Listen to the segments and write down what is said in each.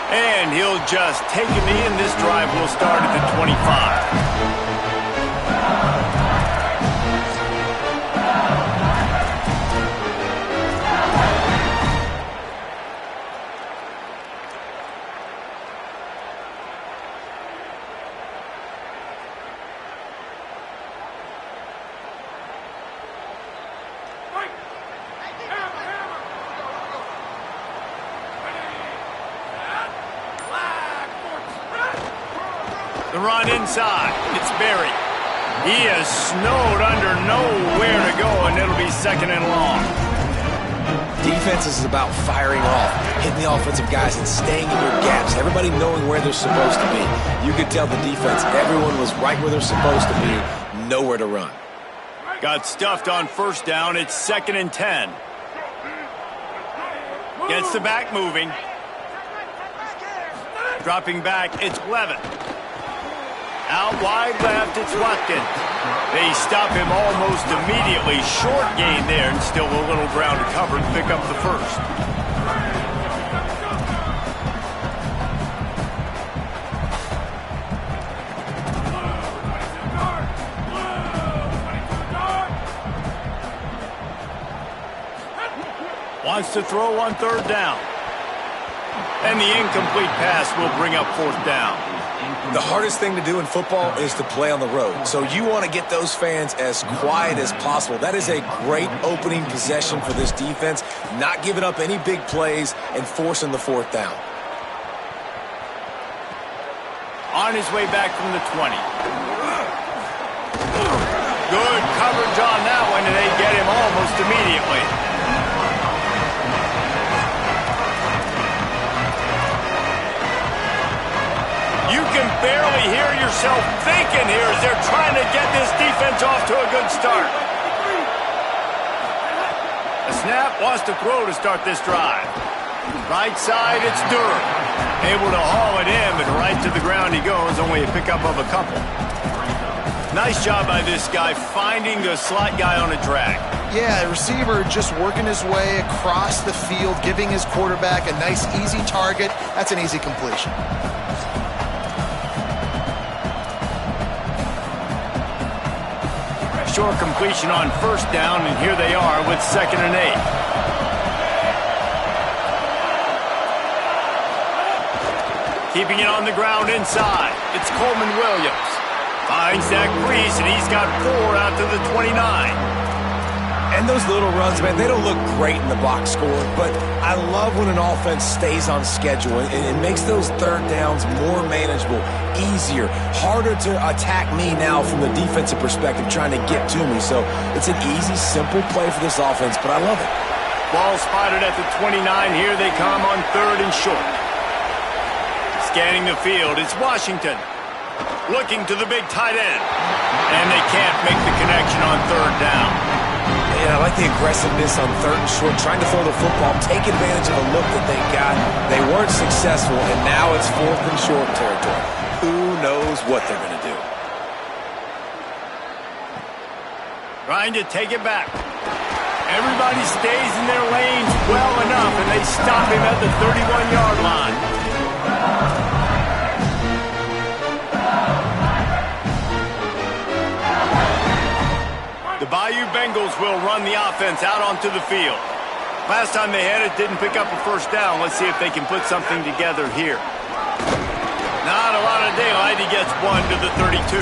And he'll just take a knee, and this drive will start at the 25. The run inside. It's Berry. He is snowed under, nowhere to go, and it'll be second and long. Defense is about firing off, hitting the offensive guys and staying in your gaps. Everybody knowing where they're supposed to be. You could tell the defense, everyone was right where they're supposed to be, nowhere to run. Got stuffed on first down. It's second and 10. Gets the back moving. Dropping back, it's Levin. Out wide left, it's Watkins. They stop him almost immediately. Short gain there, and still a little ground to cover to pick up the first. Wants to throw on third down. And the incomplete pass will bring up fourth down. The hardest thing to do in football is to play on the road. So you want to get those fans as quiet as possible. That is a great opening possession for this defense. Not giving up any big plays and forcing the fourth down. On his way back from the 20. Good coverage on that one, and they get him almost immediately. You can barely hear yourself thinking here as they're trying to get this defense off to a good start. The snap wants to throw to start this drive. Right side, it's Durham. Able to haul it in, but right to the ground he goes, only a pickup of a couple. Nice job by this guy finding the slot guy on a drag. Yeah, the receiver just working his way across the field, giving his quarterback a nice, easy target. That's an easy completion. Short completion on first down, and here they are with second and 8. Keeping it on the ground inside. It's Coleman Williams. Finds Zach Brees, and he's got 4 out to the 29. And those little runs, man, they don't look great in the box score, but I love when an offense stays on schedule and it makes those third downs more manageable, easier, harder to attack me now from the defensive perspective trying to get to me. So it's an easy, simple play for this offense, but I love it. Ball spotted at the 29. Here they come on third and short. Scanning the field, it's Washington. Looking to the big tight end. And they can't make the connection on third down. And I like the aggressiveness on third and short, trying to throw the football, take advantage of a look that they got. They weren't successful, and now it's fourth and short territory. Who knows what they're going to do? Trying to take it back. Everybody stays in their lanes well enough, and they stop him at the 31-yard line. The Bayou Bengals will run the offense out onto the field. Last time they had it, didn't pick up a first down. Let's see if they can put something together here. Not a lot of daylight. He gets 1 to the 32.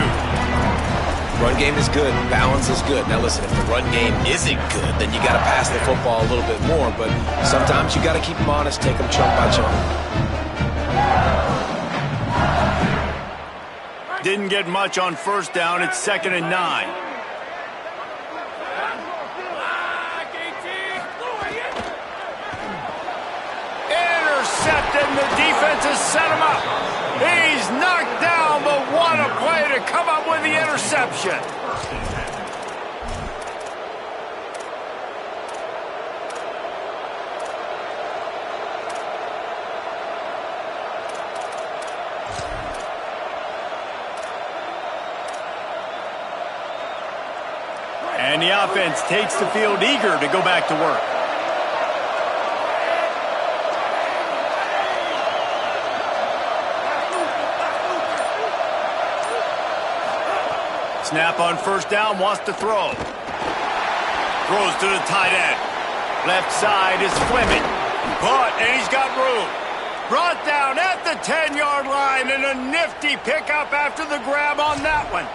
Run game is good. Balance is good. Now listen, if the run game isn't good, then you got to pass the football a little bit more. But sometimes you got to keep them honest, take them chunk by chunk. Didn't get much on first down. It's second and 9. And the defense has set him up. He's knocked down, but what a play to come up with the interception. And the offense takes the field eager to go back to work. Snap on first down, wants to throw. Throws to the tight end. Left side is Fleming. Caught, and he's got room. Brought down at the 10-yard line, and a nifty pickup after the grab on that one.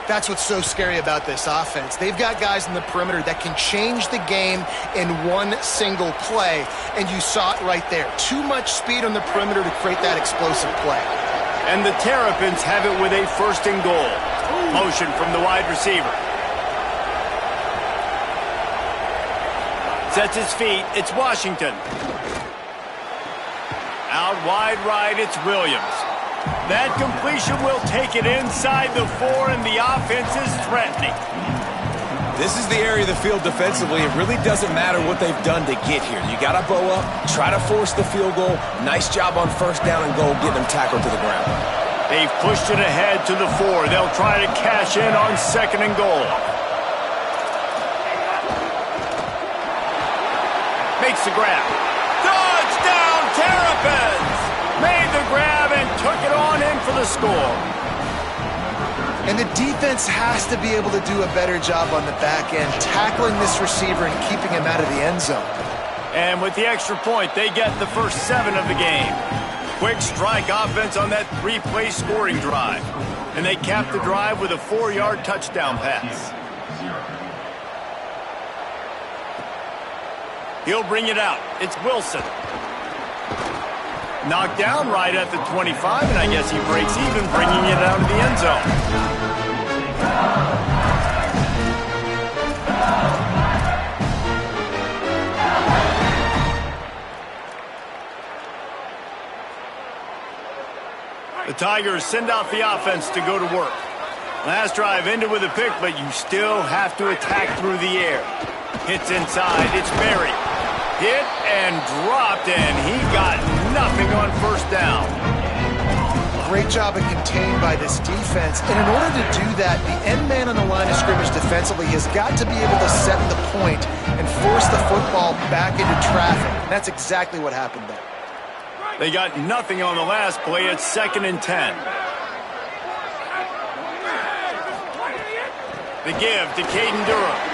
That's what's so scary about this offense. They've got guys in the perimeter that can change the game in one single play, and you saw it right there. Too much speed on the perimeter to create that explosive play. And the Terrapins have it with a first and goal. Motion from the wide receiver. Sets his feet, it's Washington. Out wide right, it's Williams. That completion will take it inside the 4, and the offense is threatening. This is the area of the field defensively. It really doesn't matter what they've done to get here. You got to bow up, try to force the field goal. Nice job on first down and goal, getting them tackled to the ground. They've pushed it ahead to the 4. They'll try to cash in on second and goal. Makes the grab. Touchdown, Terrapins! Made the grab and took it on in for the score. And the defense has to be able to do a better job on the back end, tackling this receiver and keeping him out of the end zone. And with the extra point, they get the first 7 of the game. Quick strike offense on that 3-play scoring drive. And they cap the drive with a 4-yard touchdown pass. He'll bring it out. It's Wilson. Knocked down right at the 25, and I guess he breaks even, bringing it out of the end zone. The Tigers send out the offense to go to work. Last drive ended with a pick, but you still have to attack through the air. Hits inside, it's Berry. Hit and dropped, and he got nothing on first down. Great job of contained by this defense. And in order to do that, the end man on the line of scrimmage defensively has got to be able to set the point and force the football back into traffic. And that's exactly what happened there. They got nothing on the last play. It's 2nd and 10. The give to Caden Durham.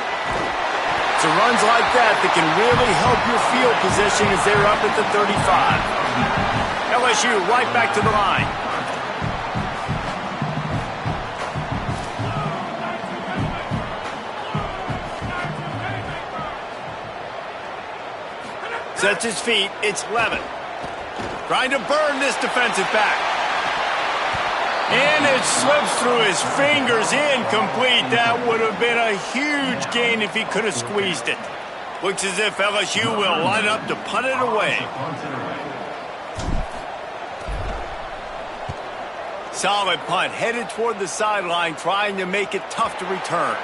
It's runs like that can really help your field position as they're up at the 35. LSU right back to the line. Sets his feet. It's Levin. Trying to burn this defensive back. And it slips through his fingers, incomplete. That would have been a huge gain if he could have squeezed it. Looks as if LSU will line up to punt it away. Solid punt, headed toward the sideline, trying to make it tough to return.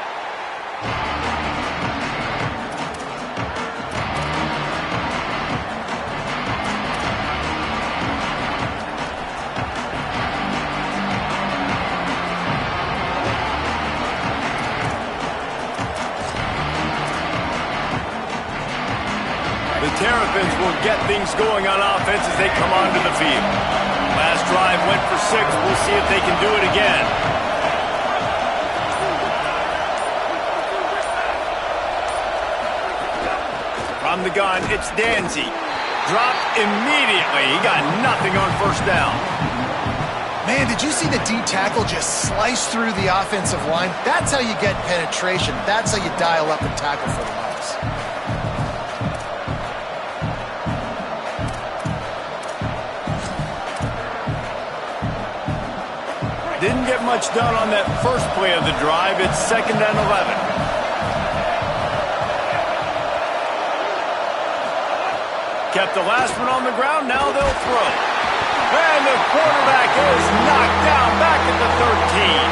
Terrapins will get things going on offense as they come onto the field. Last drive went for 6. We'll see if they can do it again. From the gun, it's Danzy. Dropped immediately. He got nothing on first down. Man, did you see the D tackle just slice through the offensive line? That's how you get penetration. That's how you dial up and tackle for the loss. Didn't get much done on that first play of the drive. It's 2nd and 11. Kept the last one on the ground. Now they'll throw. And the quarterback is knocked down back at the 13.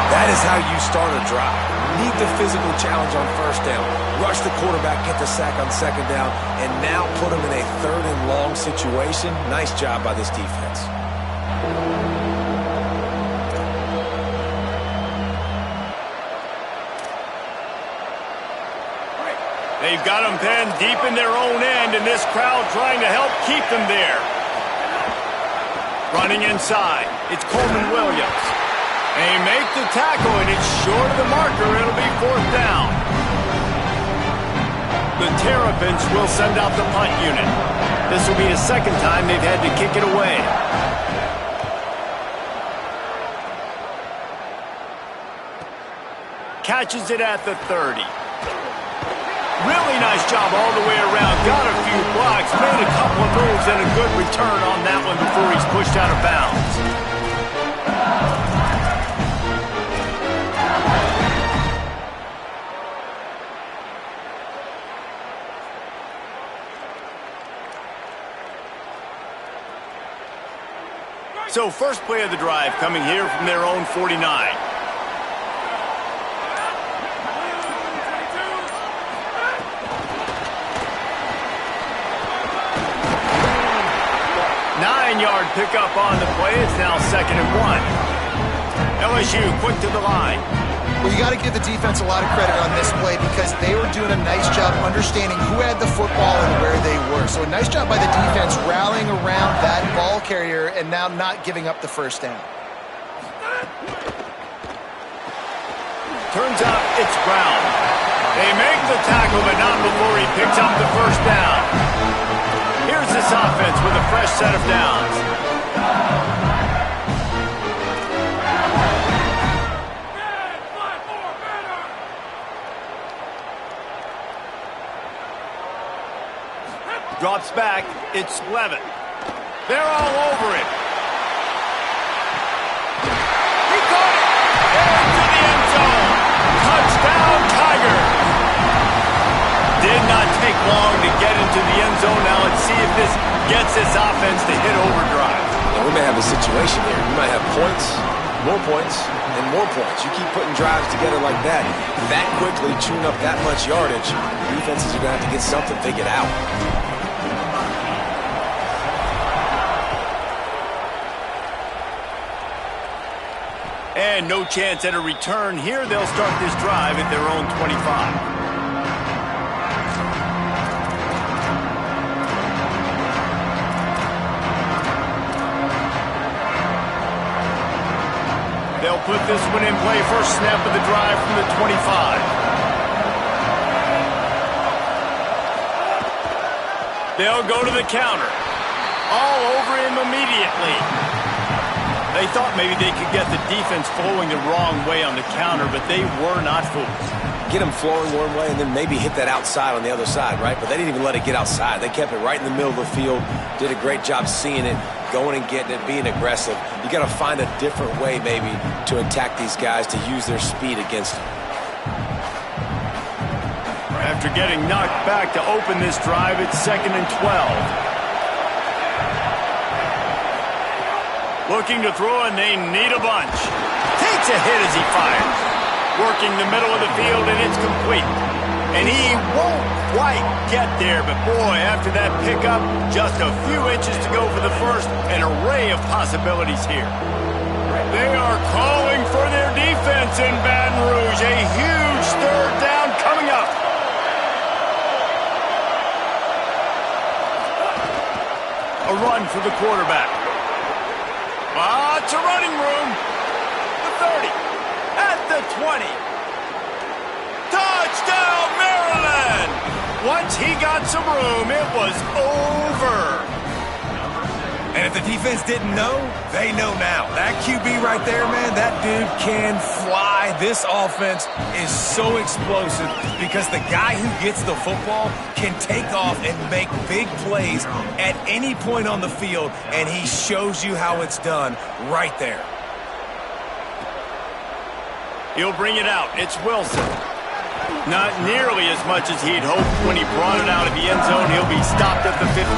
That is how you start a drive. Meet the physical challenge on first down. Rush the quarterback, get the sack on second down, and now put him in a 3rd and long situation. Nice job by this defense. They've got them pinned deep in their own end, and this crowd trying to help keep them there. Running inside, it's Coleman Williams. They make the tackle, and it's short of the marker. It'll be 4th down. The Terrapins will send out the punt unit. This will be the 2nd time they've had to kick it away. Catches it at the 30. Really nice job all the way around. Got a few blocks, made a couple of moves, and a good return on that one before he's pushed out of bounds. So first play of the drive coming here from their own 49. Nine-yard pickup on the play. It's now 2nd and 1. LSU quick to the line. Well, you got to give the defense a lot of credit on this play because they were doing a nice job understanding who had the football and where they were. So a nice job by the defense rallying around that ball carrier and now not giving up the 1st down. Turns out it's Brown. They make the tackle, but not before he picks up the 1st down. Here's this offense with a fresh set of downs. Drops back. It's Levitt. They're all over it. He caught it. Into the end zone. Touchdown, Tigers. Did not take long to get into the end zone. Now let's see if this gets this offense to hit overdrive. Yeah, we may have a situation here. We might have points, and more points. You keep putting drives together like that quickly, chewing up that much yardage, defenses are going to have to get something figured out. And no chance at a return here. They'll start this drive at their own 25. They'll put this one in play. First snap of the drive from the 25. They'll go to the counter. All over him immediately. They thought maybe they could get the defense flowing the wrong way on the counter, but they were not fooled. Get them flowing one way and then maybe hit that outside on the other side, right? But they didn't even let it get outside. They kept it right in the middle of the field, did a great job seeing it, going and getting it, being aggressive. You got to find a different way maybe to attack these guys, to use their speed against them. After getting knocked back to open this drive, it's 2nd and 12. Looking to throw, and they need a bunch. Takes a hit as he fires. Working the middle of the field, and it's complete. And he won't quite get there, but boy, after that pickup, just a few inches to go for the first. An array of possibilities here. They are calling for their defense in Baton Rouge. A huge 3rd down coming up. A run for the quarterback. Lots of running room. The 30. At the 20. Touchdown, Maryland! Once he got some room, it was over. And if the defense didn't know, they know now. That QB right there, man, that dude can fly. This offense is so explosive because the guy who gets the football can take off and make big plays at any point on the field, and he shows you how it's done right there. He'll bring it out. It's Wilson. Not nearly as much as he'd hoped when he brought it out of the end zone. He'll be stopped at the 15.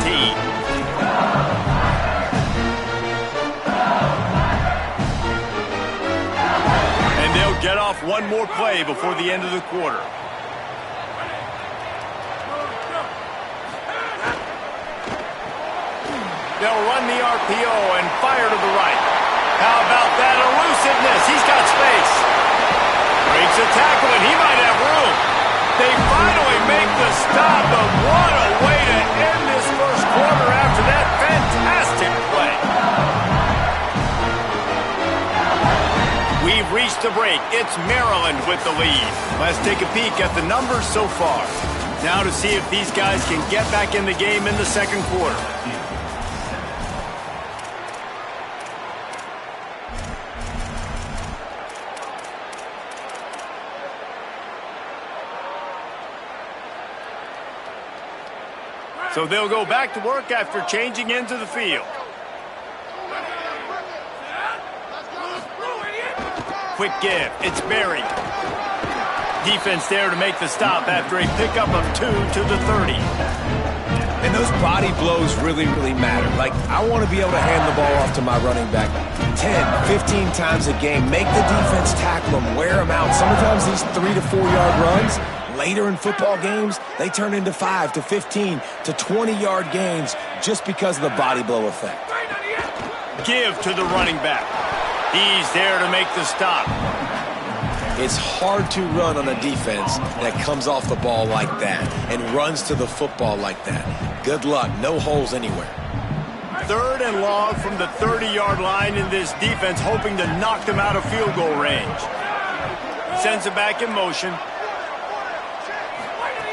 And they'll get off one more play before the end of the quarter. They'll run the RPO and fire to the right. How about that elusiveness? He's got space. Breaks a tackle, and he might have room. They finally make the stop, but what a way to end this first quarter after that fantastic play. We the break. It's Maryland with the lead. Let's take a peek at the numbers so far. Now to see if these guys can get back in the game in the second quarter. So they'll go back to work after changing into the field. Quick give. It's Berry. Defense there to make the stop after a pickup of 2 to the 30. And those body blows really, really matter. Like, I want to be able to hand the ball off to my running back 10, 15 times a game. Make the defense tackle them, wear them out. Sometimes these 3 to 4 yard runs, later in football games, they turn into 5 to 15 to 20-yard gains just because of the body blow effect. Give to the running back. He's there to make the stop. It's hard to run on a defense that comes off the ball like that and runs to the football like that. Good luck. No holes anywhere. 3rd and long from the 30-yard line in this defense, hoping to knock them out of field goal range. Sends it back in motion.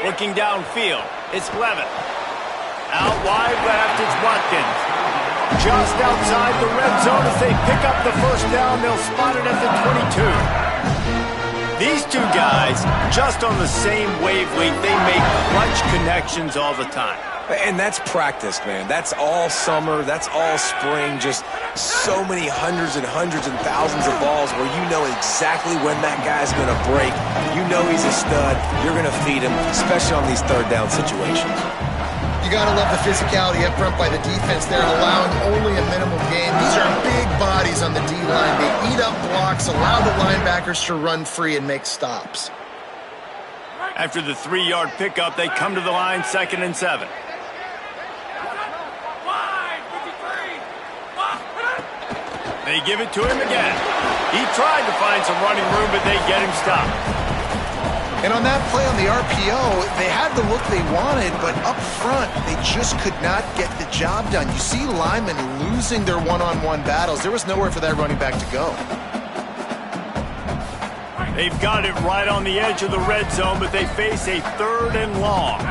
Looking downfield, it's Levin. Out wide left, it's Watkins. Just outside the red zone as they pick up the first down. They'll spot it at the 22. These two guys, just on the same wavelength, they make clutch connections all the time. And that's practice, man. That's all summer. That's all spring. Just so many hundreds and thousands of balls where you know exactly when that guy's going to break. You know he's a stud. You're going to feed him, especially on these third down situations. You got to love the physicality up front by the defense. They're allowing only a minimal gain. These are big bodies on the D-line. They eat up blocks, allow the linebackers to run free and make stops. After the 3-yard pickup, they come to the line, 2nd and 7. They give it to him again. He tried to find some running room, but they get him stopped. And on that play on the RPO, they had the look they wanted, but up front, they just could not get the job done. You see linemen losing their one-on-one battles. There was nowhere for that running back to go. They've got it right on the edge of the red zone, but they face a 3rd and long.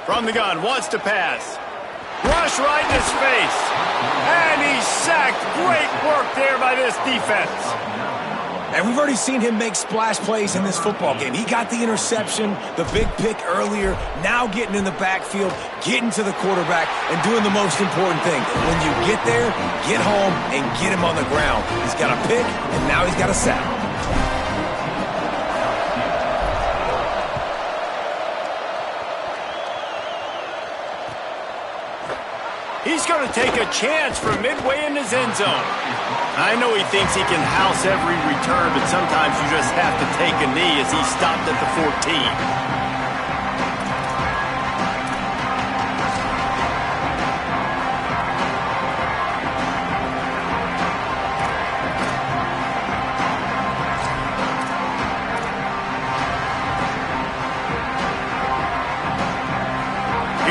From the gun, wants to pass. Rush right in his face. And he's sacked. Great work there by this defense. And we've already seen him make splash plays in this football game. He got the interception, the big pick earlier, now getting in the backfield, getting to the quarterback, and doing the most important thing. When you get there, get home, and get him on the ground. He's got a pick, and now he's got a sack. He's going to take a chance from midway in his end zone. I know he thinks he can house every return, but sometimes you just have to take a knee as he stopped at the 14.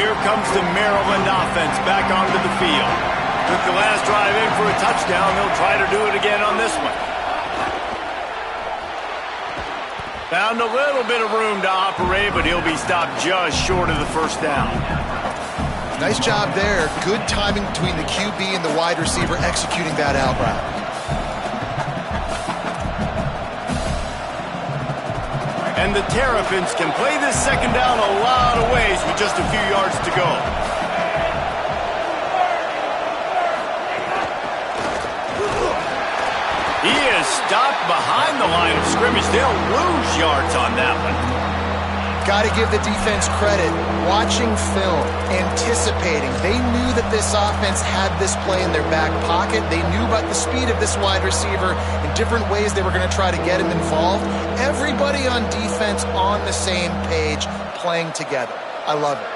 Here comes the Maryland offense back onto the field. Took the last drive in for a touchdown. They'll try to do it again on this one. Found a little bit of room to operate, but he'll be stopped just short of the first down. Nice job there. Good timing between the QB and the wide receiver executing that out route. And the Terrapins can play this second down a lot of ways with just a few yards to go. He is stopped behind the line of scrimmage. They'll lose yards on that one. Got to give the defense credit. Watching film, anticipating. They knew that this offense had this play in their back pocket. They knew about the speed of this wide receiver and different ways they were going to try to get him involved. Everybody on defense on the same page, playing together. I love it.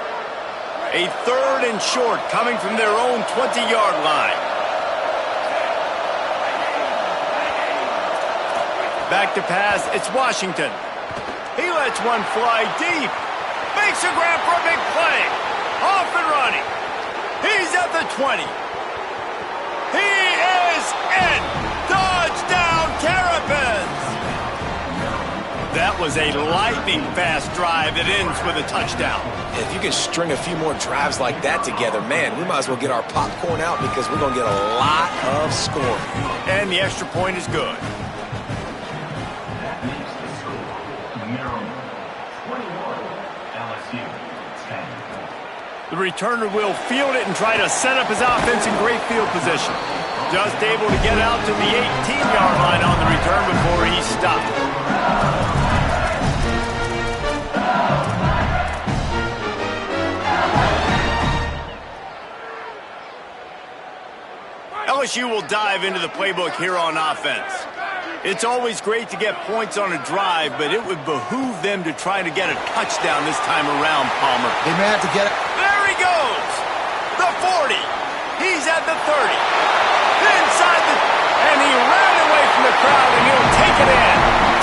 A 3rd and short coming from their own 20-yard line. Back to pass, it's Washington. He lets one fly deep. Makes a grab for a big play. Off and running. He's at the 20. He is in. was a lightning-fast drive that ends with a touchdown. If you can string a few more drives like that together, man, we might as well get our popcorn out because we're going to get a lot of scoring. And the extra point is good. The returner will field it and try to set up his offense in great field position. Just able to get out to the 18-yard line on the return before he stopped. LSU will dive into the playbook here on offense. It's always great to get points on a drive, but it would behoove them to try to get a touchdown this time around, Palmer. They may have to get it. There he goes! The 40. He's at the 30. Inside the... And he ran away from the crowd, and he'll take it in.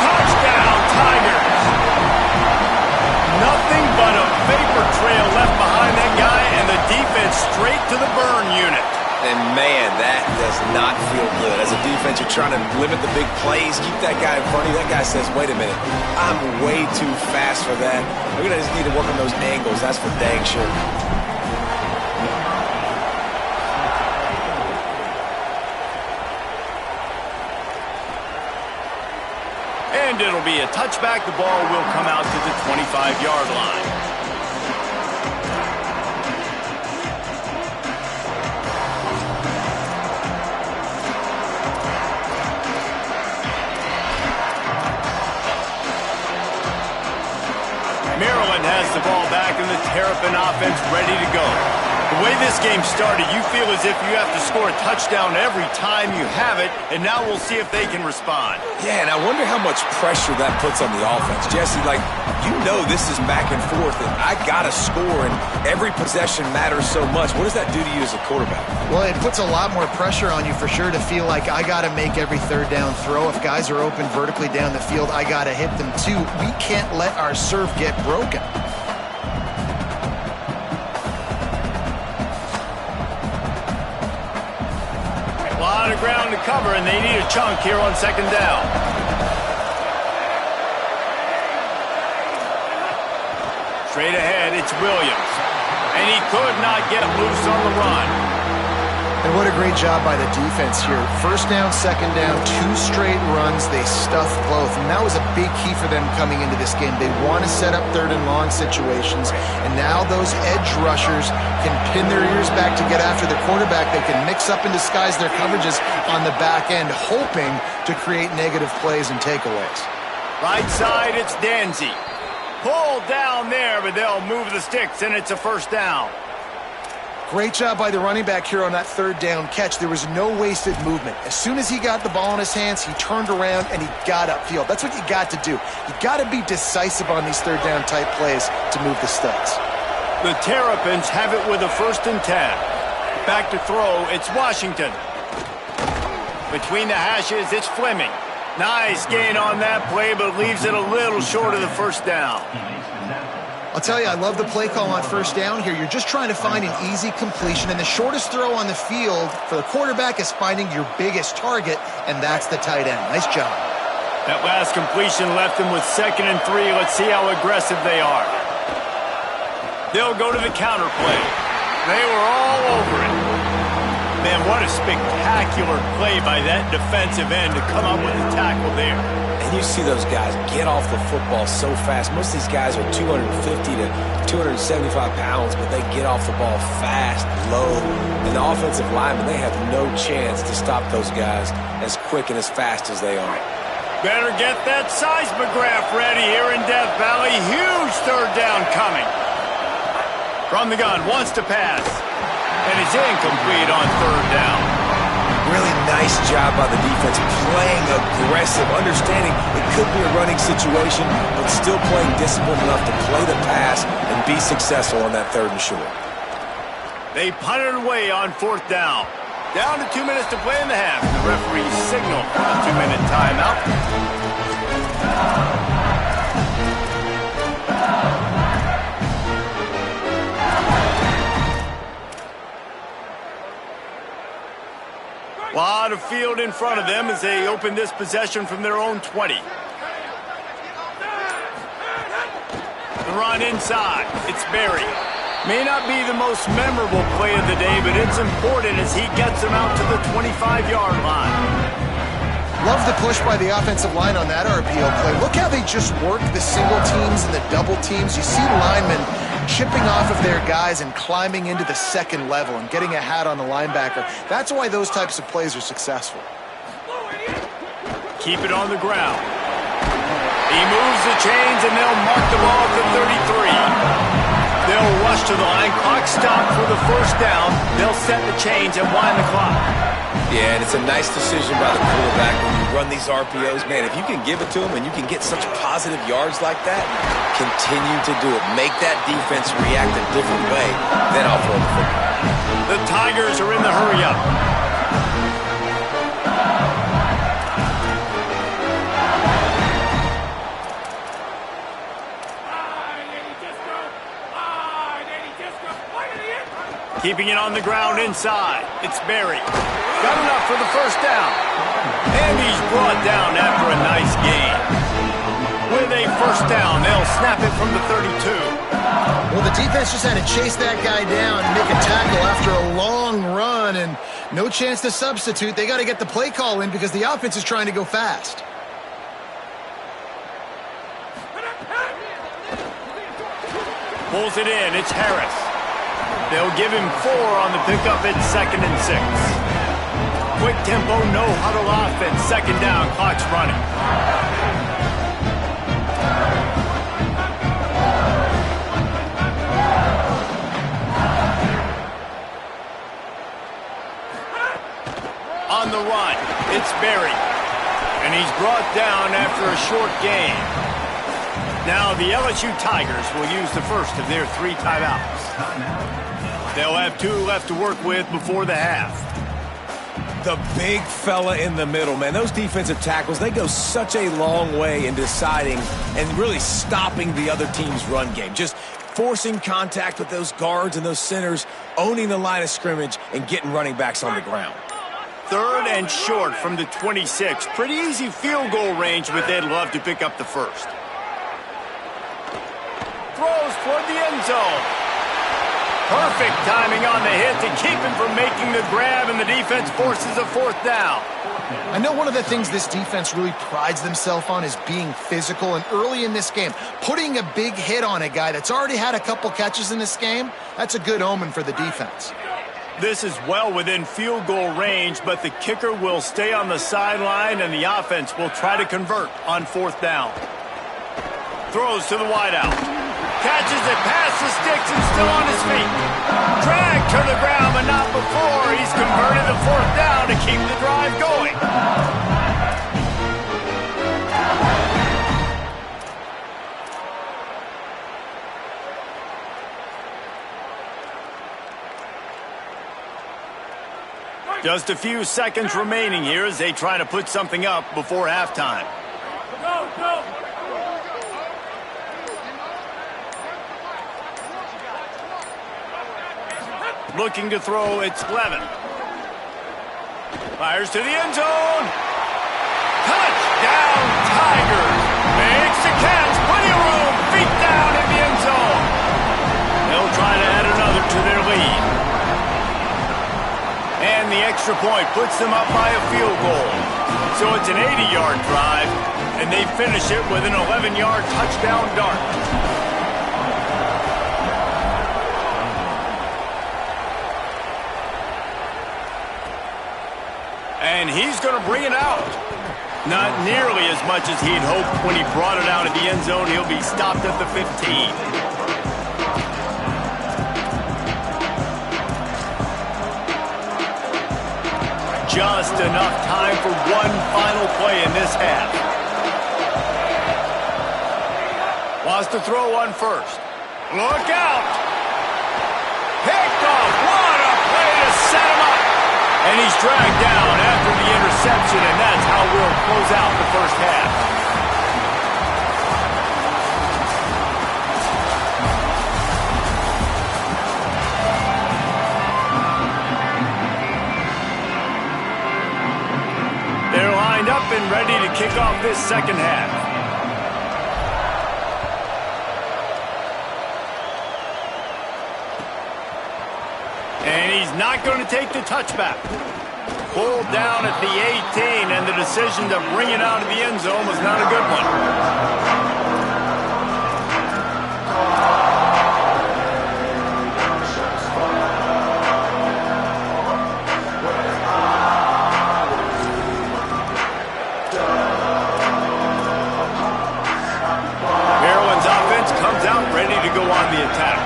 Touchdown, Tigers! Nothing but a vapor trail left behind that guy, and the defense straight to the burn unit. And, man, that does not feel good. As a defense, you're trying to limit the big plays, keep that guy in front of you. That guy says, wait a minute, I'm way too fast for that. We're going to just need to work on those angles. That's for dang sure. And it'll be a touchback. The ball will come out to the 25-yard line. Maryland has the ball back and the Terrapin offense ready to go. The way this game started, you feel as if you have to score a touchdown every time you have it, and now we'll see if they can respond. Yeah, and I wonder how much pressure that puts on the offense. Jesse, like, you know this is back and forth, and I got to score, and every possession matters so much. What does that do to you as a quarterback? Well, it puts a lot more pressure on you for sure to feel like I got to make every third down throw. If guys are open vertically down the field, I got to hit them too. We can't let our serve get broken. A lot of ground to cover, and they need a chunk here on second down. Straight ahead, it's Williams. And he could not get loose on the run. And what a great job by the defense here. First down, second down, 2 straight runs. They stuffed both. And that was a big key for them coming into this game. They want to set up third and long situations. And now those edge rushers can pin their ears back to get after the quarterback. They can mix up and disguise their coverages on the back end, hoping to create negative plays and takeaways. Right side, it's Danzy. Pulled down there, but they'll move the sticks, and it's a first down. Great job by the running back here on that third down catch. There was no wasted movement. As soon as he got the ball in his hands, he turned around and he got upfield. That's what you got to do. You got to be decisive on these third down type plays to move the sticks. The Terrapins have it with a 1st and 10. Back to throw, it's Washington. Between the hashes, it's Fleming. Nice gain on that play, but leaves it a little short of the first down. I'll tell you, I love the play call on first down here. You're just trying to find an easy completion, and the shortest throw on the field for the quarterback is finding your biggest target, and that's the tight end. Nice job. That last completion left them with 2nd and 3. Let's see how aggressive they are. They'll go to the counter play. They were all over it. Man, what a spectacular play by that defensive end to come up with a tackle there. And you see those guys get off the football so fast. Most of these guys are 250 to 275 pounds, but they get off the ball fast, low. And the offensive linemen, they have no chance to stop those guys as quick and as fast as they are. Better get that seismograph ready here in Death Valley. Huge third down coming. From the gun, wants to pass. And it's incomplete on third down. Really nice job by the defense, playing aggressive, understanding it could be a running situation, but still playing disciplined enough to play the pass and be successful on that 3rd and short. They punted away on 4th down. Down to 2 minutes to play in the half. The referee signaled for the 2-minute timeout. A lot of field in front of them as they open this possession from their own 20. run inside. It's Berry. May not be the most memorable play of the day, but it's important as he gets them out to the 25-yard line. Love the push by the offensive line on that RPO play. Look how they just work the single teams and the double teams. You see linemen chipping off of their guys and climbing into the second level and getting a hat on the linebacker. That's why those types of plays are successful. Keep it on the ground. He moves the chains, and they'll mark the ball at the 33. They'll rush to the line. Clock stopped for the first down. They'll set the chains and wind the clock. Yeah, and it's a nice decision by the quarterback when you run these RPOs. Man, if you can give it to them and you can get such positive yards like that, continue to do it. Make that defense react a different way, then I'll throw the football. The Tigers are in the hurry-up. Keeping it on the ground inside. It's Berry. Got enough for the first down. And he's brought down after a nice gain. With a first down, they'll snap it from the 32. Well, the defense just had to chase that guy down and make a tackle after a long run, and no chance to substitute. They got to get the play call in because the offense is trying to go fast. Pulls it in. It's Harris. They'll give him 4 on the pickup at 2nd and 6. Quick tempo, no huddle offense. Second down, clock's running. On the run, it's Berry. And he's brought down after a short gain. Now the LSU Tigers will use the first of their 3 timeouts. They'll have 2 left to work with before the half. The big fella in the middle, man. Those defensive tackles, they go such a long way in deciding and really stopping the other team's run game. Just forcing contact with those guards and those centers, owning the line of scrimmage, and getting running backs on the ground. 3rd and short from the 26. Pretty easy field goal range, but they'd love to pick up the first. Throws toward the end zone. Perfect timing on the hit to keep him from making the grab, and the defense forces a 4th down. I know one of the things this defense really prides themselves on is being physical, and early in this game, putting a big hit on a guy that's already had a couple catches in this game, that's a good omen for the defense. This is well within field goal range, but the kicker will stay on the sideline, and the offense will try to convert on 4th down. Throws to the wideout. Catches it past the sticks and still on his feet. Dragged to the ground, but not before. He's converted the 4th down to keep the drive going. Just a few seconds remaining here as they try to put something up before halftime. Go, go. Looking to throw, it's Levin. Fires to the end zone. Touchdown, Tigers. Makes the catch. Plenty of room. Feet down in the end zone. They'll try to add another to their lead. And the extra point puts them up by a field goal. So it's an 80-yard drive, and they finish it with an 11-yard touchdown dart. And he's going to bring it out. Not nearly as much as he'd hoped when he brought it out at the end zone. He'll be stopped at the 15. Just enough time for one final play in this half. Wants to throw one first. Look out! Picked off. What a play to set him up. And he's dragged down after the interception, and that's how we'll close out the first half. They're lined up and ready to kick off this second half. And he's not going to take the touchback. Pulled down at the 18, and the decision to bring it out of the end zone was not a good one. Go on the attack.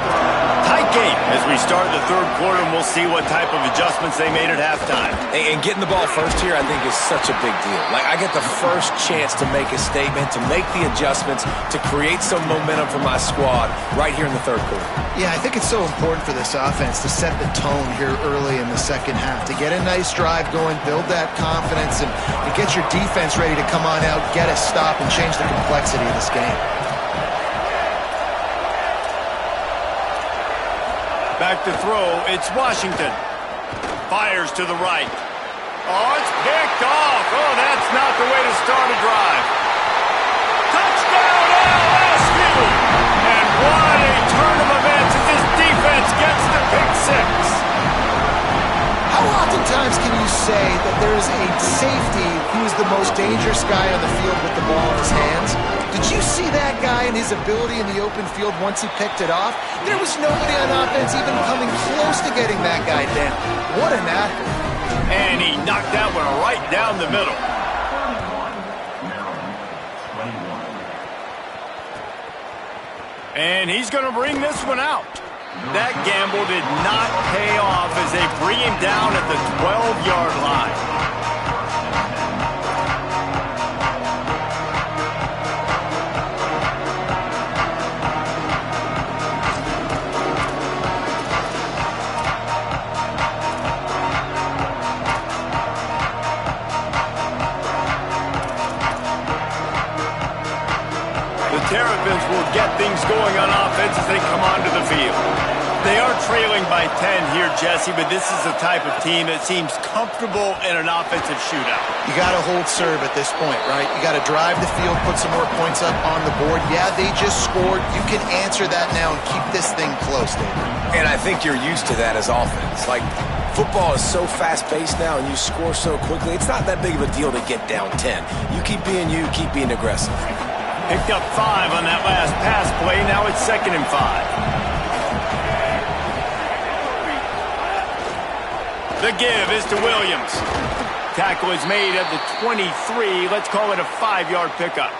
Tight game as we start the third quarter, and we'll see what type of adjustments they made at halftime. And getting the ball first here, I think, is such a big deal. Like, I get the first chance to make a statement, to make the adjustments, to create some momentum for my squad right here in the third quarter. Yeah, I think it's so important for this offense to set the tone here early in the second half, to get a nice drive going, build that confidence, and get your defense ready to come on out, get a stop, and change the complexity of this game. Back to throw, it's Washington. Fires to the right. Oh, it's picked off. Oh, that's not the way to start a drive. Touchdown, LSU! And what a turn of events as this defense gets the pick six. How oftentimes can you say that there is a safety who is the most dangerous guy on the field with the ball in his hands? Did you see that guy and his ability in the open field once he picked it off? There was nobody on offense even coming close to getting that guy down. What an athlete. And he knocked that one right down the middle. And he's going to bring this one out. That gamble did not pay off as they bring him down at the 12-yard line. Terrapins will get things going on offense as they come onto the field. They are trailing by 10 here, Jesse, but this is the type of team that seems comfortable in an offensive shootout. You got to hold serve at this point, right? You got to drive the field, put some more points up on the board. Yeah, they just scored. You can answer that now and keep this thing close, David. And I think you're used to that as offense. Like, football is so fast-paced now, and you score so quickly. It's not that big of a deal to get down 10. You keep being you, keep being aggressive. Picked up 5 on that last pass play. Now it's 2nd and 5. The give is to Williams. Tackle is made at the 23. Let's call it a 5-yard pickup.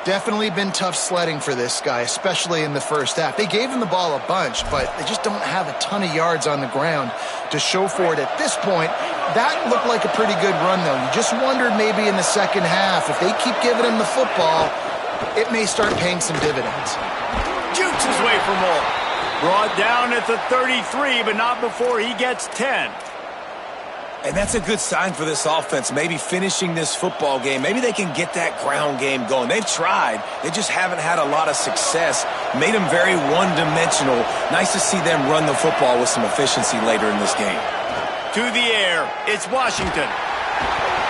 Definitely been tough sledding for this guy, especially in the first half. They gave him the ball a bunch, but they just don't have a ton of yards on the ground to show for it at this point. That looked like a pretty good run, though. You just wondered maybe in the second half, if they keep giving him the football, it may start paying some dividends. Jukes his way for more. Brought down at the 33, but not before he gets 10. And that's a good sign for this offense, maybe finishing this football game. Maybe they can get that ground game going. They've tried. They just haven't had a lot of success. Made them very one-dimensional. Nice to see them run the football with some efficiency later in this game. To the air, it's Washington.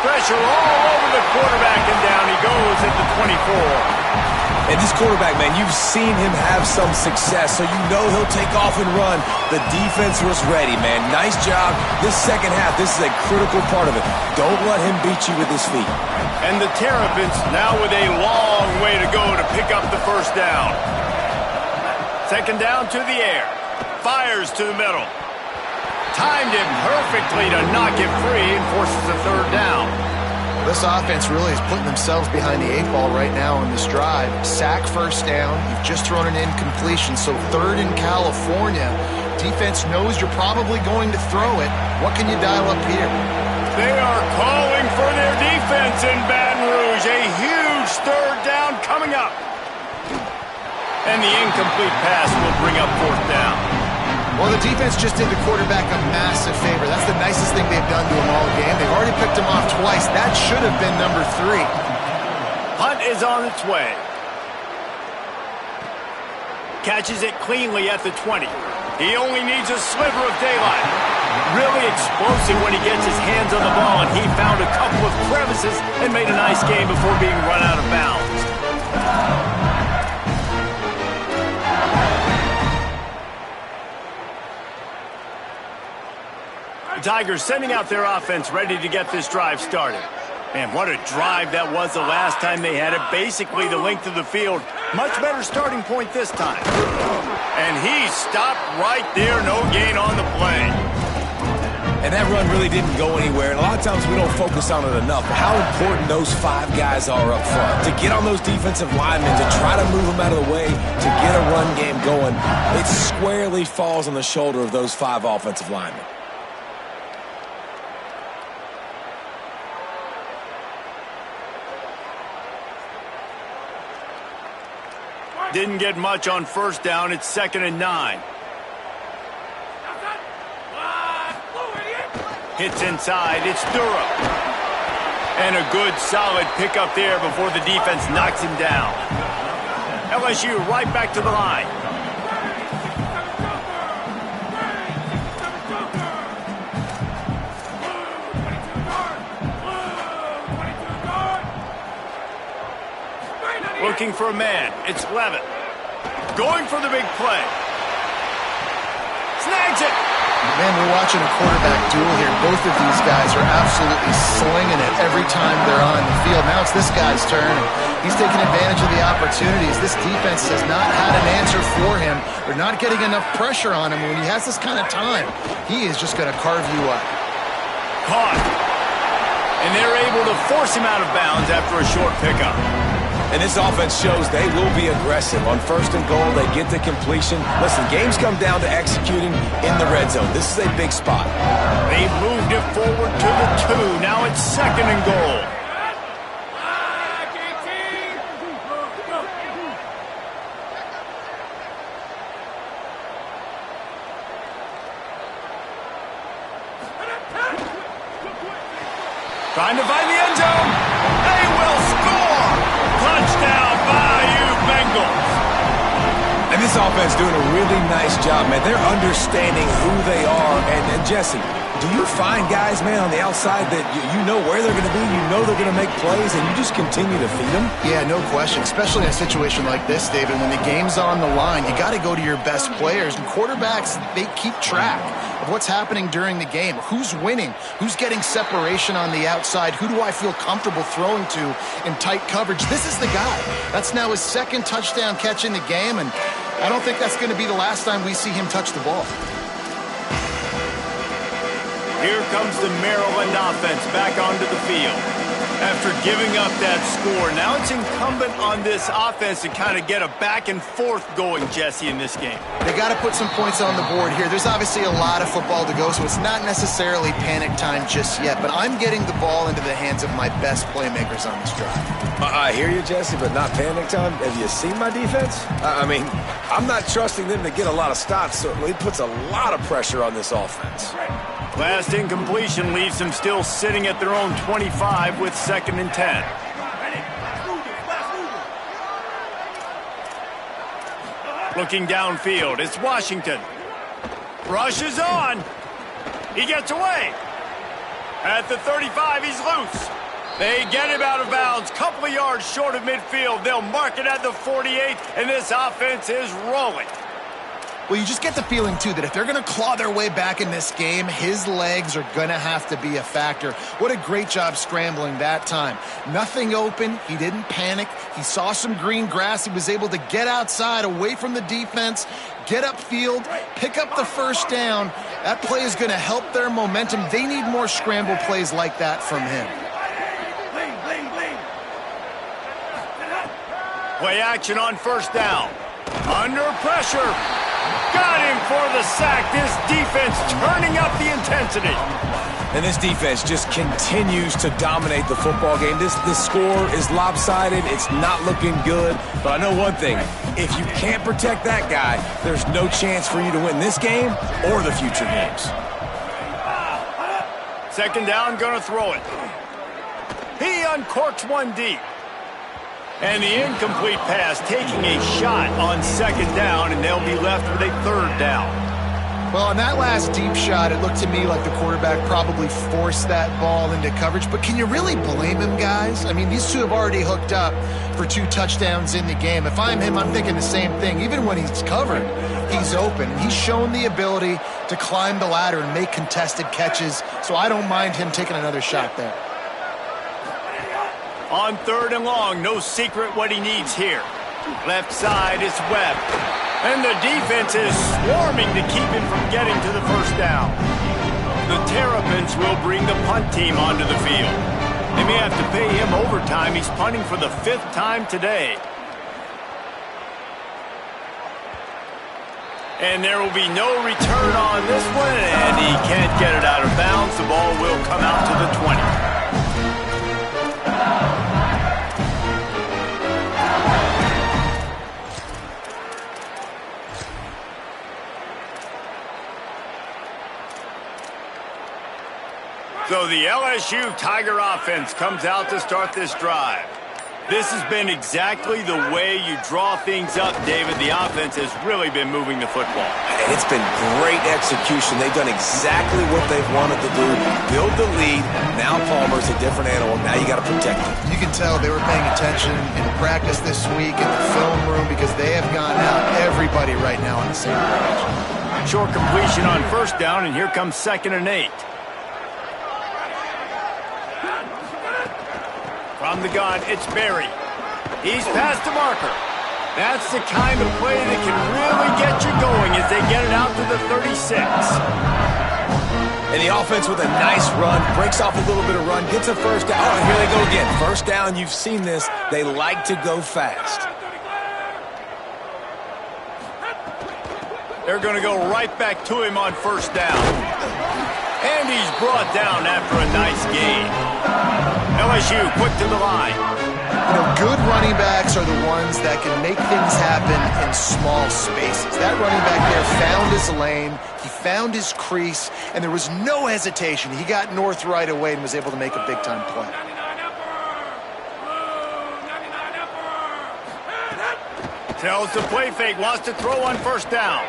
Pressure all over the quarterback, and down he goes at the 24. And this quarterback, man, you've seen him have some success, so you know he'll take off and run. The defense was ready, man. Nice job. This second half, this is a critical part of it. Don't let him beat you with his feet. And the Terrapins now with a long way to go to pick up the first down. 2nd down to the air. Fires to the middle. Timed him perfectly to knock it free and forces a 3rd down. This offense really is putting themselves behind the 8 ball right now on this drive. Sack, 1st down. You've just thrown an incompletion, so 3rd in California. Defense knows you're probably going to throw it. What can you dial up here? They are calling for their defense in Baton Rouge. A huge 3rd down coming up. And the incomplete pass will bring up 4th down. Well, the defense just did the quarterback a massive favor. That's the nicest thing they've done to him all game. They've already picked him off twice. That should have been number 3. Punt is on its way. Catches it cleanly at the 20. He only needs a sliver of daylight. Really explosive when he gets his hands on the ball, and he found a couple of crevices and made a nice game before being run out of bounds. The Tigers sending out their offense ready to get this drive started. Man, what a drive that was the last time they had it. Basically the length of the field. Much better starting point this time. And he stopped right there. No gain on the play. And that run really didn't go anywhere. And a lot of times we don't focus on it enough. But how important those 5 guys are up front. To get on those defensive linemen, to try to move them out of the way, to get a run game going. It squarely falls on the shoulder of those 5 offensive linemen. Didn't get much on first down. It's 2nd and 9. Hits inside. It's Durham. And a good, solid pickup there before the defense knocks him down. LSU right back to the line. Looking for a man. It's Levitt. Going for the big play. Snags it. Man, we're watching a quarterback duel here. Both of these guys are absolutely slinging it every time they're on the field. Now it's this guy's turn. He's taking advantage of the opportunities. This defense has not had an answer for him. They're not getting enough pressure on him. When he has this kind of time, he is just going to carve you up. Caught. And they're able to force him out of bounds after a short pickup. And this offense shows they will be aggressive. On 1st and goal, they get the completion. Listen, games come down to executing in the red zone. This is a big spot. They moved it forward to the 2. Now it's 2nd and goal. Trying to find the end zone. They will score. Touchdown, Bayou Bengals. And this offense doing a really nice job, man. They're understanding who they are. And Jesse, do you find guys, man, on the outside that you know where they're going to be, you know they're going to make plays, and you just continue to feed them? Yeah, no question, especially in a situation like this, David. When the game's on the line, you got to go to your best players. And quarterbacks, they keep track of what's happening during the game. Who's winning? Who's getting separation on the outside? Who do I feel comfortable throwing to in tight coverage? This is the guy. That's now his 2nd touchdown catch in the game, and I don't think that's going to be the last time we see him touch the ball. Here comes the Maryland offense back onto the field. After giving up that score, now it's incumbent on this offense to kind of get a back and forth going, Jesse, in this game. They got to put some points on the board here. There's obviously a lot of football to go, so it's not necessarily panic time just yet, but I'm getting the ball into the hands of my best playmakers on this drive. I hear you, Jesse, but not panic time. Have you seen my defense? I mean, I'm not trusting them to get a lot of stops, so it puts a lot of pressure on this offense. Last incompletion leaves them still sitting at their own 25 with 2nd and 10. Looking downfield, it's Washington. Rushes on. He gets away. At the 35, he's loose. They get him out of bounds, couple of yards short of midfield. They'll mark it at the 48, and this offense is rolling. Well, you just get the feeling, too, that if they're going to claw their way back in this game, his legs are going to have to be a factor. What a great job scrambling that time. Nothing open. He didn't panic. He saw some green grass. He was able to get outside, away from the defense, get upfield, pick up the 1st down. That play is going to help their momentum. They need more scramble plays like that from him. Play action on 1st down. Under pressure. Got him for the sack. This defense turning up the intensity. And this defense just continues to dominate the football game. This score is lopsided. It's not looking good. But I know one thing. If you can't protect that guy, there's no chance for you to win this game or the future games. 2nd down, gonna throw it. He uncorks one deep. And the incomplete pass taking a shot on 2nd down, and they'll be left with a 3rd down. Well, on that last deep shot, it looked to me like the quarterback probably forced that ball into coverage. But can you really blame him, guys? I mean, these two have already hooked up for 2 touchdowns in the game. If I'm him, I'm thinking the same thing. Even when he's covered, he's open. He's shown the ability to climb the ladder and make contested catches, so I don't mind him taking another shot there. On 3rd and long, no secret what he needs here. Left side is Webb. And the defense is swarming to keep him from getting to the first down. The Terrapins will bring the punt team onto the field. They may have to pay him overtime. He's punting for the 5th time today. And there will be no return on this one, and he can't get it out of bounds. The ball will come out to the 20. So the LSU Tiger offense comes out to start this drive. This has been exactly the way you draw things up, David. The offense has really been moving the football. It's been great execution. They've done exactly what they've wanted to do. Build the lead. Now Palmer's a different animal. Now you got to protect him. You can tell they were paying attention in practice this week in the film room because they have gone out everybody right now on the same page. Short completion on 1st down, and here comes 2nd and 8. From the gun, it's Berry. He's past the marker. That's the kind of play that can really get you going as they get it out to the 36. And the offense with a nice run, breaks off a little bit of run, gets a 1st down. Oh, and here they go again. 1st down, you've seen this. They like to go fast. They're going to go right back to him on 1st down. And he's brought down after a nice gain. LSU quick to the line. You know, good running backs are the ones that can make things happen in small spaces. That running back there found his lane, he found his crease, and there was no hesitation. He got north right away and was able to make a big-time play. Tells the play fake, wants to throw on 1st down.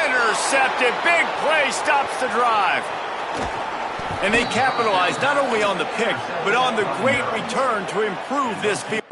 Intercepted, big play, stops the drive. And they capitalize not only on the pick, but on the great return to improve this field.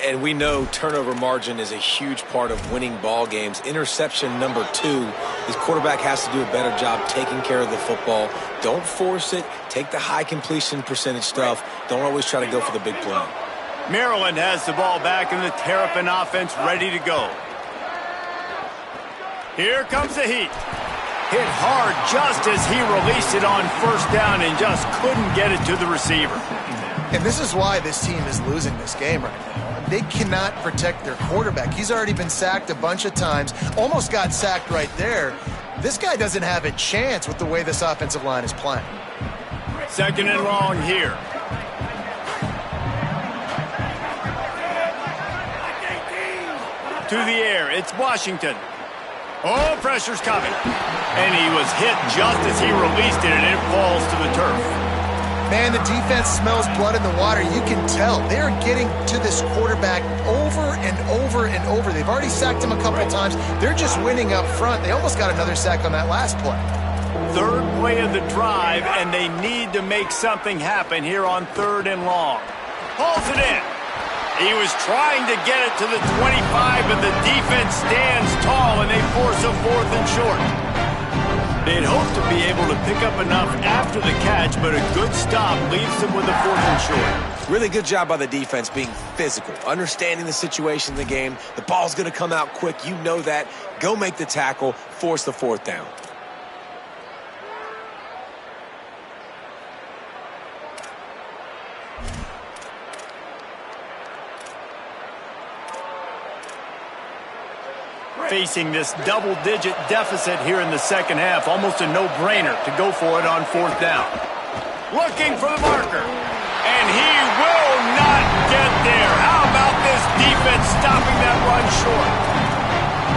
And we know turnover margin is a huge part of winning ball games. Interception number 2. This quarterback has to do a better job taking care of the football. Don't force it. Take the high completion percentage stuff. Don't always try to go for the big play. Maryland has the ball back and the Terrapin offense ready to go. Here comes the heat. Hit hard just as he released it on 1st down and just couldn't get it to the receiver. And this is why this team is losing this game right now. They cannot protect their quarterback. He's already been sacked a bunch of times, almost got sacked right there. This guy doesn't have a chance with the way this offensive line is playing. 2nd and long here. To the air, it's Washington. Oh, pressure's coming. And he was hit just as he released it, and it falls to the turf. Man, the defense smells blood in the water. You can tell. They're getting to this quarterback over and over and over. They've already sacked him a couple times. They're just winning up front. They almost got another sack on that last play. 3rd play of the drive, and they need to make something happen here on 3rd and long. Hauls it in. He was trying to get it to the 25, but the defense stands tall, and they force a 4th and short. They'd hoped to be able to pick up enough after the catch, but a good stop leaves them with a 4th and short. Really good job by the defense being physical, understanding the situation in the game. The ball's going to come out quick. You know that. Go make the tackle, force the fourth down. Facing this double-digit deficit here in the second half, almost a no-brainer to go for it on fourth down. Looking for the marker, and he will not get there. How about this defense stopping that run short?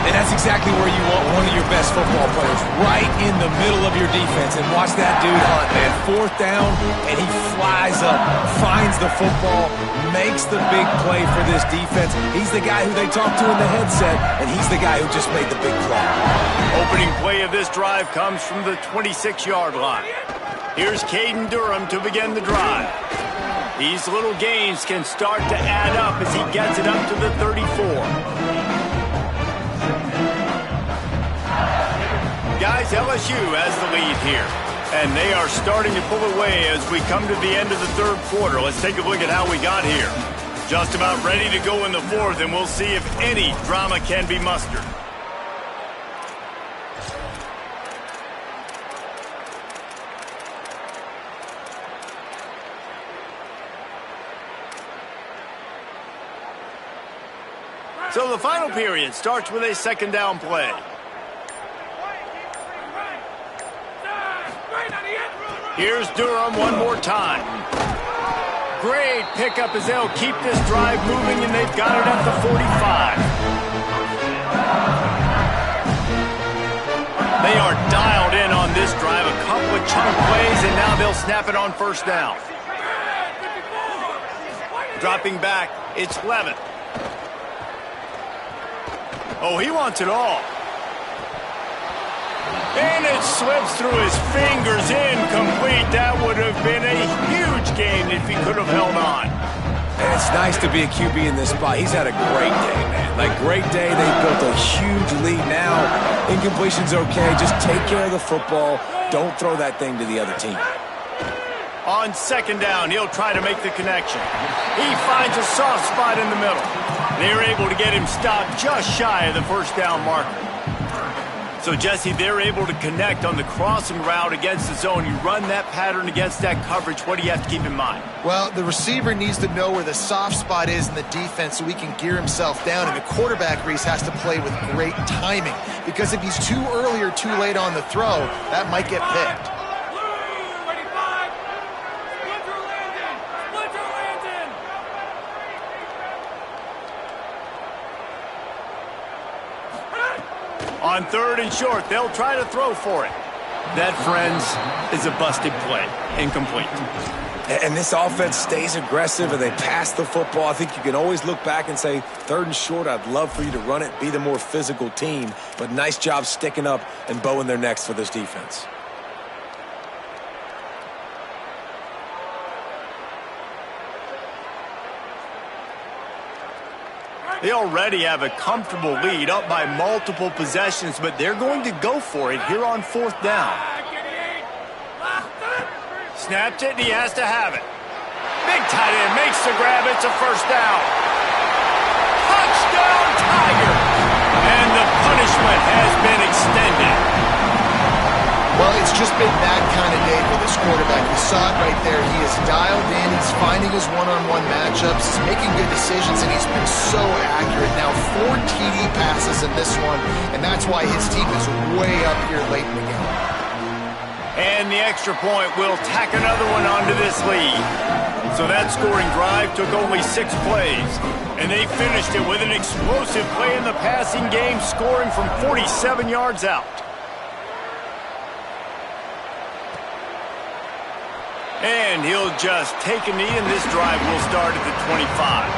And that's exactly where you want one of your best football players, right in the middle of your defense. And watch that dude hunt, man. Fourth down, and he flies up, finds the football, makes the big play for this defense. He's the guy who they talk to in the headset, and he's the guy who just made the big play. Opening play of this drive comes from the 26-yard line. Here's Caden Durham to begin the drive. These little gains can start to add up as he gets it up to the 34. Guys, LSU has the lead here, and they are starting to pull away as we come to the end of the third quarter. Let's take a look at how we got here. Just about ready to go in the fourth, and we'll see if any drama can be mustered. So the final period starts with a second down play. Here's Durham one more time. Great pickup as they'll keep this drive moving, and they've got it at the 45. They are dialed in on this drive. A couple of chunk plays, and now they'll snap it on first down. Dropping back, it's Levin. Oh, he wants it all. And it slips through his fingers, incomplete. That would have been a huge gain if he could have held on. And it's nice to be a QB in this spot. He's had a great day, man. Like, great day. They've built a huge lead now. Incompletion's okay. Just take care of the football. Don't throw that thing to the other team. On second down, he'll try to make the connection. He finds a soft spot in the middle. They're able to get him stopped just shy of the first down marker. So, Jesse, they're able to connect on the crossing route against the zone. You run that pattern against that coverage. What do you have to keep in mind? Well, the receiver needs to know where the soft spot is in the defense so he can gear himself down. And the quarterback, Reese, has to play with great timing. Because if he's too early or too late on the throw, that might get picked. On third and short, they'll try to throw for it. That, friends, is a busted play. Incomplete. And this offense stays aggressive and they pass the football. I think you can always look back and say, third and short, I'd love for you to run it, be the more physical team. But nice job sticking up and bowing their necks for this defense. They already have a comfortable lead, up by multiple possessions, but they're going to go for it here on fourth down. Snapped it, and he has to have it. Big tight end makes the grab. It's a first down. Touchdown, Tiger! And the punishment has been extended. Well, it's just been that kind of day for this quarterback. You saw it right there. He is dialed in. He's finding his one-on-one matchups. He's making good decisions, and he's been so accurate. Now 4 TD passes in this one, and that's why his team is way up here late in the game. And the extra point will tack another one onto this lead. So that scoring drive took only 6 plays, and they finished it with an explosive play in the passing game, scoring from 47 yards out. And he'll just take a knee, and this drive will start at the 25.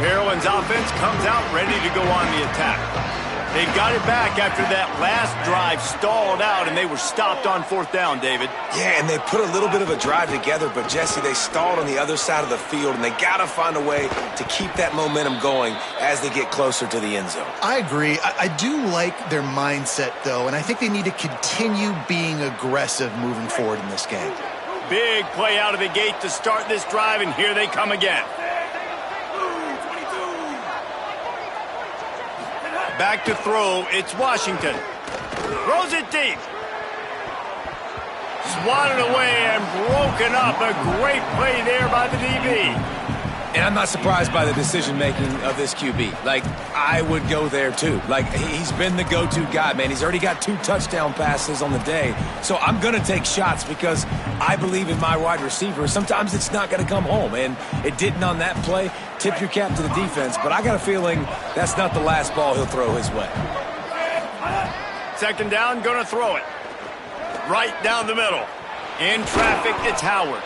Maryland's offense comes out ready to go on the attack. They got it back after that last drive stalled out, and they were stopped on fourth down, David. Yeah, and they put a little bit of a drive together, but, Jesse, they stalled on the other side of the field, and they got to find a way to keep that momentum going as they get closer to the end zone. I agree. I do like their mindset, though, and I think they need to continue being aggressive moving forward in this game. Big play out of the gate to start this drive, and here they come again. Back to throw, it's Washington. Throws it deep. Swatted away and broken up. A great play there by the DB. And I'm not surprised by the decision-making of this QB. Like, I would go there, too. Like, he's been the go-to guy, man. He's already got 2 touchdown passes on the day. So I'm going to take shots because I believe in my wide receiver. Sometimes it's not going to come home, and it didn't on that play. Tip your cap to the defense, but I got a feeling that's not the last ball he'll throw his way. Second down, going to throw it. Right down the middle. In traffic, it's Howard.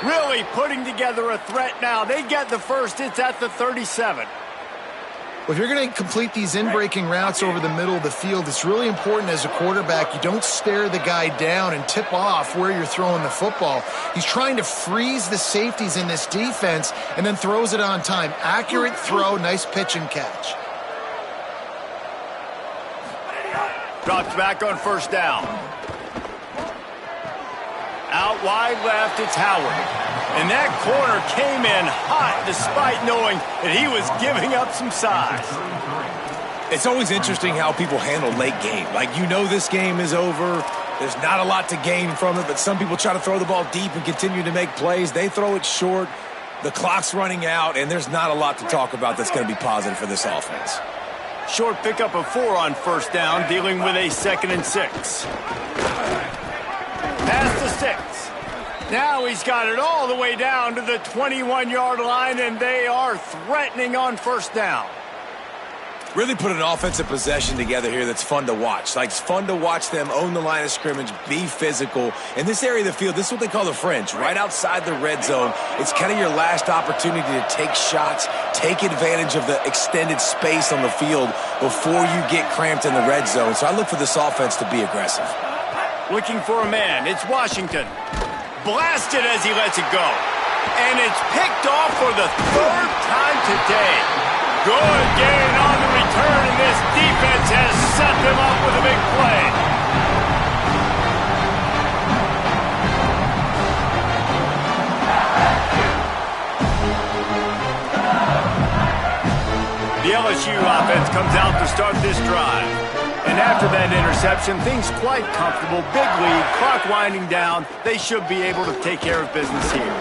Really putting together a threat now. They get the first. It's at the 37. Well, if you're going to complete these in-breaking routes over the middle of the field, it's really important as a quarterback you don't stare the guy down and tip off where you're throwing the football. He's trying to freeze the safeties in this defense and then throws it on time. Accurate throw, nice pitch and catch. Drops back on first down. Out wide left, it's Howard. And that corner came in hot despite knowing that he was giving up some size. It's always interesting how people handle late game. Like, you know this game is over. There's not a lot to gain from it, but some people try to throw the ball deep and continue to make plays. They throw it short. The clock's running out, and there's not a lot to talk about that's going to be positive for this offense. Short pickup of 4 on first down, dealing with a 2nd and 6. Past the 6. Now he's got it all the way down to the 21-yard line, and they are threatening on first down. Really put an offensive possession together here that's fun to watch. Like, it's fun to watch them own the line of scrimmage, be physical. In this area of the field, this is what they call the fringe, right outside the red zone. It's kind of your last opportunity to take shots, take advantage of the extended space on the field before you get cramped in the red zone. So I look for this offense to be aggressive. Looking for a man. It's Washington. Blasted as he lets it go. And it's picked off for the 3rd time today. Good gain on the return, and this defense has set them up with a big play. The LSU offense comes out to start this drive. And after that interception, things quite comfortable. Big lead, clock winding down. They should be able to take care of business here.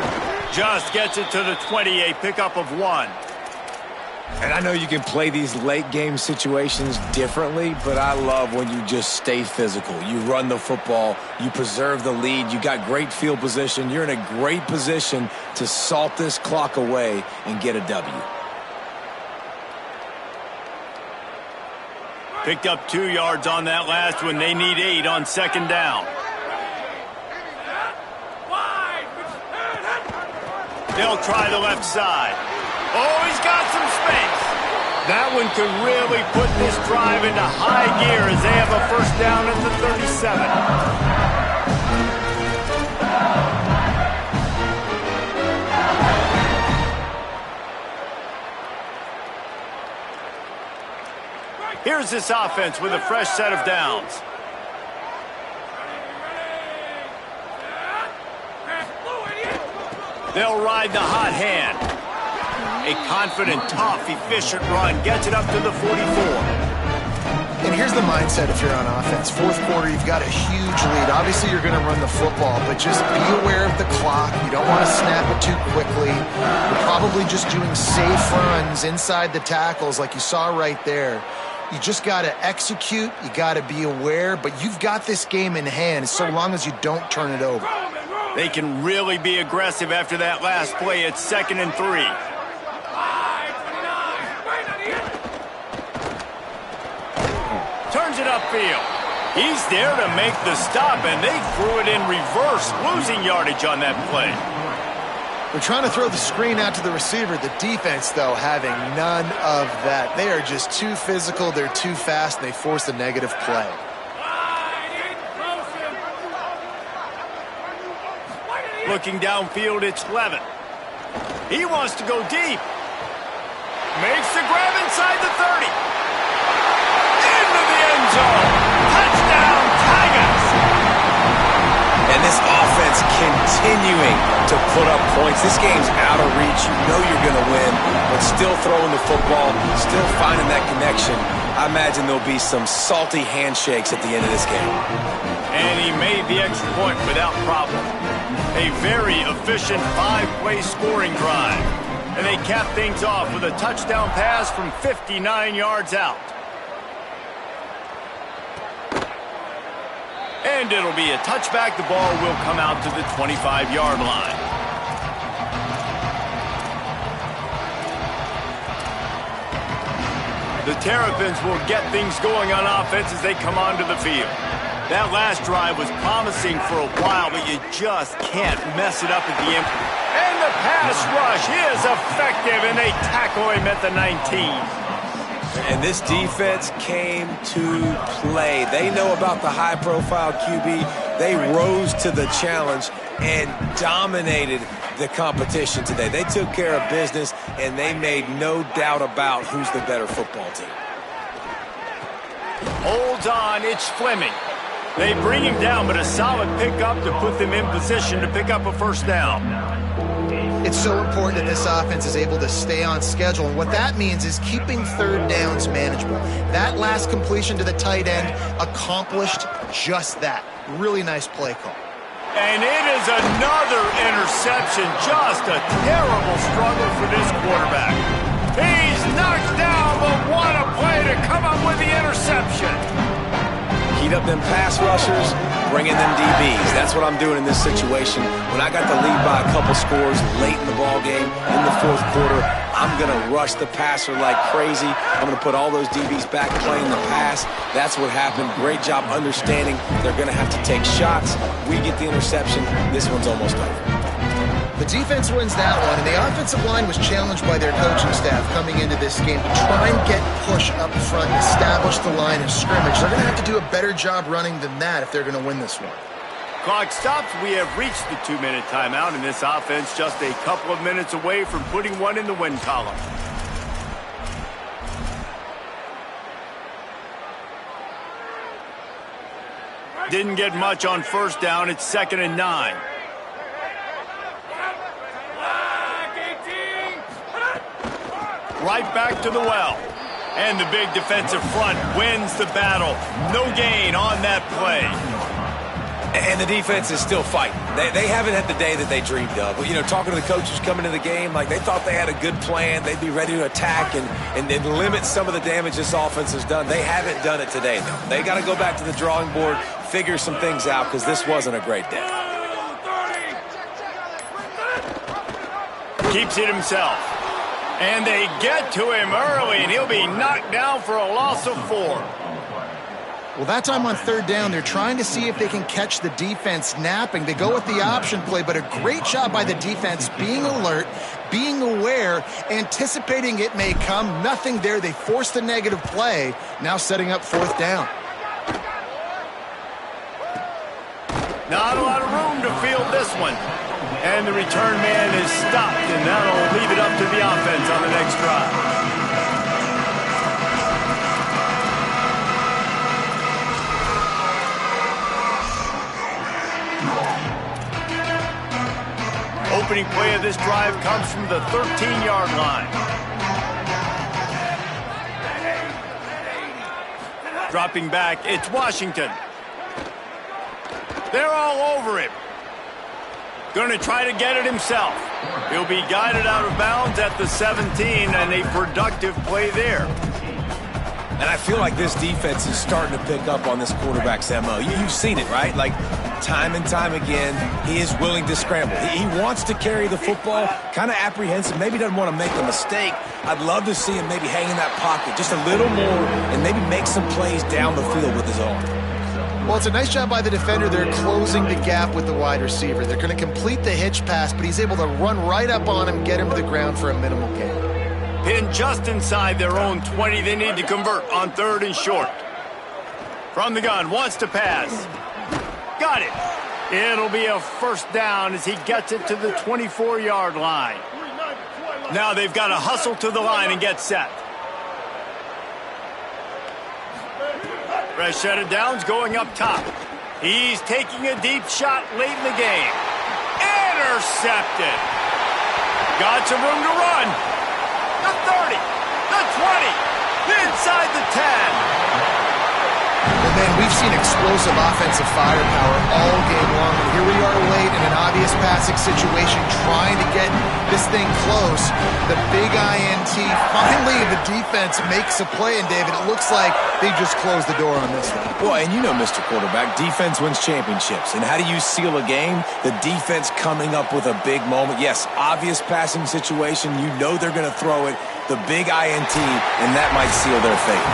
Just gets it to the 28, pickup of 1. And I know you can play these late game situations differently, but I love when you just stay physical. You run the football, you preserve the lead, you got great field position. You're in a great position to salt this clock away and get a W. Picked up 2 yards on that last one. They need 8 on second down. They'll try the left side. Oh, he's got some space. That one could really put this drive into high gear as they have a first down at the 37. Here's this offense with a fresh set of downs. They'll ride the hot hand. A confident, tough, efficient run gets it up to the 44. And here's the mindset if you're on offense. Fourth quarter, you've got a huge lead. Obviously, you're going to run the football, but just be aware of the clock. You don't want to snap it too quickly. You're probably just doing safe runs inside the tackles like you saw right there. You just got to execute. You got to be aware, but you've got this game in hand so long as you don't turn it over. They can really be aggressive after that last play. It's 2nd and 3. Turns it upfield. He's there to make the stop, and they threw it in reverse, losing yardage on that play. They're trying to throw the screen out to the receiver. The defense, though, having none of that. They are just too physical, they're too fast, and they force a negative play. Looking downfield, it's Levin. He wants to go deep. Makes the grab inside the 30. Into the end zone. Touchdown, Tigers! And this offense continuing to put up points. This game's out of reach. You know you're going to win, but still throwing the football, still finding that connection. I imagine there'll be some salty handshakes at the end of this game. And he made the extra point without problem. A very efficient 5-play scoring drive. And they cap things off with a touchdown pass from 59 yards out. And it'll be a touchback. The ball will come out to the 25-yard line. The Terrapins will get things going on offense as they come onto the field. That last drive was promising for a while, but you just can't mess it up at the end. And the pass rush is effective, and they tackle him at the 19. And this defense came to play. They know about the high-profile QB. They rose to the challenge and dominated the competition today. They took care of business, and they made no doubt about who's the better football team. Holds on, it's Fleming. They bring him down, but a solid pickup to put them in position to pick up a first down. It's so important that this offense is able to stay on schedule, and what that means is keeping third downs manageable. That last completion to the tight end accomplished just that. Really nice play call. And it is another interception. Just a terrible struggle for this quarterback. He's knocked down, but what a play to come up with the interception. Heat up them pass rushers, bring in them DBs. That's what I'm doing in this situation. When I got the lead by a couple scores late in the ball game, in the fourth quarter, I'm going to rush the passer like crazy. I'm going to put all those DBs back playing the pass. That's what happened. Great job understanding they're going to have to take shots. We get the interception. This one's almost over. The defense wins that one, and the offensive line was challenged by their coaching staff coming into this game to try and get push up front and establish the line of scrimmage. They're going to have to do a better job running than that if they're going to win this one. Clock stops. We have reached the 2-minute timeout, and this offense just a couple of minutes away from putting one in the win column. Didn't get much on first down. It's 2nd and 9. Right back to the well. And the big defensive front wins the battle. No gain on that play. And the defense is still fighting. They haven't had the day that they dreamed of. You know, talking to the coaches coming into the game, like they thought they had a good plan. They'd be ready to attack and limit some of the damage this offense has done. They haven't done it today, though. They got to go back to the drawing board, figure some things out, because this wasn't a great day. Keeps it himself. And they get to him early, and he'll be knocked down for a loss of 4. Well, that time on third down, they're trying to see if they can catch the defense napping. They go with the option play, but a great job by the defense being alert, being aware, anticipating it may come. Nothing there. They forced a negative play, now setting up 4th down. Not a lot of room to field this one. And the return man is stopped, and that'll leave it up to the offense on the next drive. Opening play of this drive comes from the 13-yard line. Dropping back, it's Washington. They're all over him. Going to try to get it himself. He'll be guided out of bounds at the 17, and a productive play there. And I feel like this defense is starting to pick up on this quarterback's MO. You've seen it, right? Like, time and time again, he is willing to scramble. He wants to carry the football, kind of apprehensive, maybe doesn't want to make a mistake. I'd love to see him maybe hang in that pocket just a little more and maybe make some plays down the field with his arm. Well, it's a nice job by the defender. They're closing the gap with the wide receiver. They're going to complete the hitch pass, but he's able to run right up on him, get him to the ground for a minimal gain. Pinned just inside their own 20. They need to convert on 3rd and short. From the gun, wants to pass. Got it. It'll be a first down as he gets it to the 24-yard line. Now they've got to hustle to the line and get set. Fresh set of downs going up top. He's taking a deep shot late in the game. Intercepted. Got some room to run. The 30, the 20, inside the 10. Well, man, we've seen explosive offensive firepower all game long, and here we are late in an obvious passing situation trying to get this thing close. The big INT, finally the defense makes a play, and David, it looks like they just closed the door on this one. Well, and you know, Mr. Quarterback, defense wins championships. And how do you seal a game? The defense coming up with a big moment. Yes, obvious passing situation. You know they're going to throw it. The big INT, and that might seal their fate.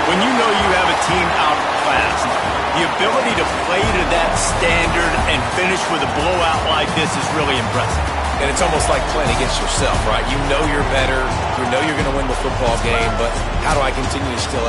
When you know you have a team outclassed, the ability to play to that standard and finish with a blowout like this is really impressive. And it's almost like playing against yourself, right? You know you're better. You know you're going to win the football game, but how do I continue to still